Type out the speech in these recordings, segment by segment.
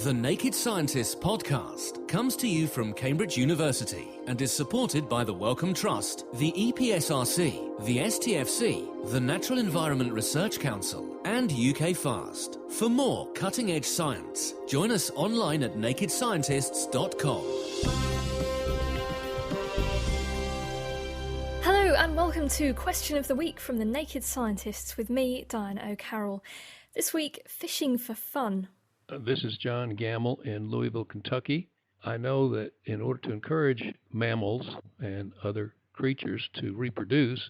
The Naked Scientists podcast comes to you from Cambridge University and is supported by the Wellcome Trust, the EPSRC, the STFC, the Natural Environment Research Council, and UK FAST. For more cutting-edge science, join us online at nakedscientists.com. Hello and welcome to Question of the Week from the Naked Scientists with me, Diane O'Carroll. This week, fishing for fun. This is John Gamble in Louisville, Kentucky. I know that in order to encourage mammals and other creatures to reproduce,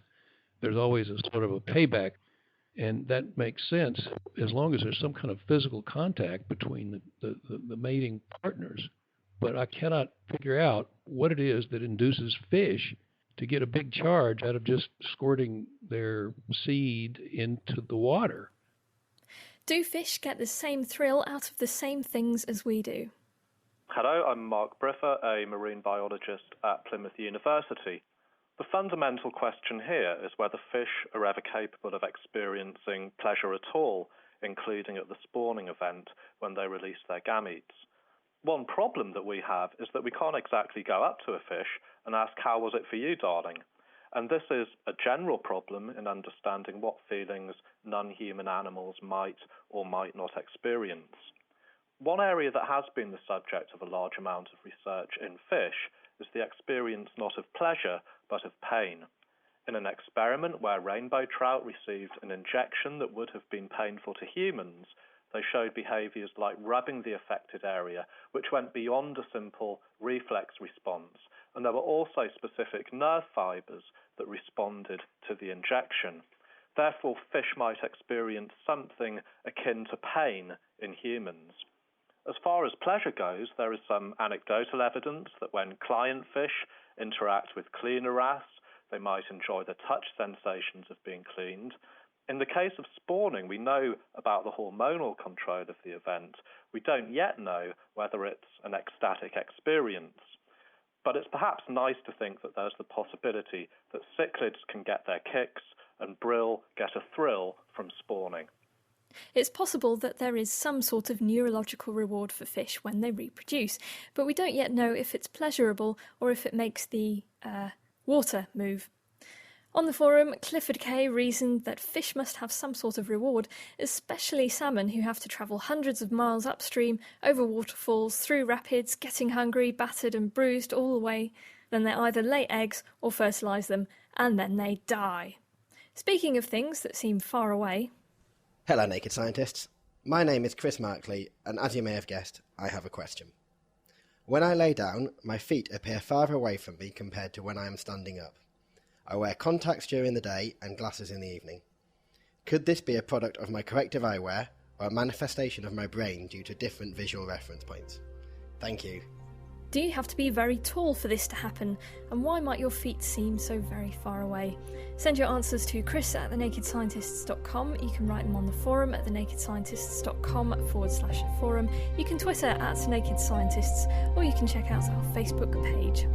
there's always a sort of a payback, and that makes sense as long as there's some kind of physical contact between the mating partners. But I cannot figure out what it is that induces fish to get a big charge out of just squirting their seed into the water. Do fish get the same thrill out of the same things as we do? Hello, I'm Mark Briffer, a marine biologist at Plymouth University. The fundamental question here is whether fish are ever capable of experiencing pleasure at all, including at the spawning event when they release their gametes. One problem that we have is that we can't exactly go up to a fish and ask, "How was it for you, darling?" And this is a general problem in understanding what feelings non-human animals might or might not experience. One area that has been the subject of a large amount of research in fish is the experience not of pleasure but of pain. In an experiment where rainbow trout received an injection that would have been painful to humans, they showed behaviours like rubbing the affected area, which went beyond a simple reflex response, and there were also specific nerve fibres that responded to the injection. Therefore, fish might experience something akin to pain in humans. As far as pleasure goes, there is some anecdotal evidence that when client fish interact with cleaner wrasse, they might enjoy the touch sensations of being cleaned. In the case of spawning, we know about the hormonal control of the event. We don't yet know whether it's an ecstatic experience. But it's perhaps nice to think that there's the possibility that cichlids can get their kicks and brill get a thrill from spawning. It's possible that there is some sort of neurological reward for fish when they reproduce, but we don't yet know if it's pleasurable or if it makes the water move. On the forum, Clifford Kay reasoned that fish must have some sort of reward, especially salmon who have to travel hundreds of miles upstream, over waterfalls, through rapids, getting hungry, battered and bruised all the way. Then they either lay eggs or fertilise them, and then they die. Speaking of things that seem far away... Hello, Naked Scientists. My name is Chris Markley, and as you may have guessed, I have a question. When I lay down, my feet appear farther away from me compared to when I am standing up. I wear contacts during the day and glasses in the evening. Could this be a product of my corrective eyewear or a manifestation of my brain due to different visual reference points? Thank you. Do you have to be very tall for this to happen? And why might your feet seem so very far away? Send your answers to chris@thenakedscientists.com. You can write them on the forum at thenakedscientists.com/forum. You can Twitter at Naked Scientists, or you can check out our Facebook page.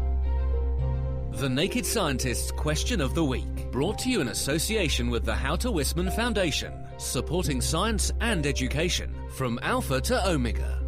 The Naked Scientists Question of the Week, brought to you in association with the How to Wisman Foundation, supporting science and education from Alpha to Omega.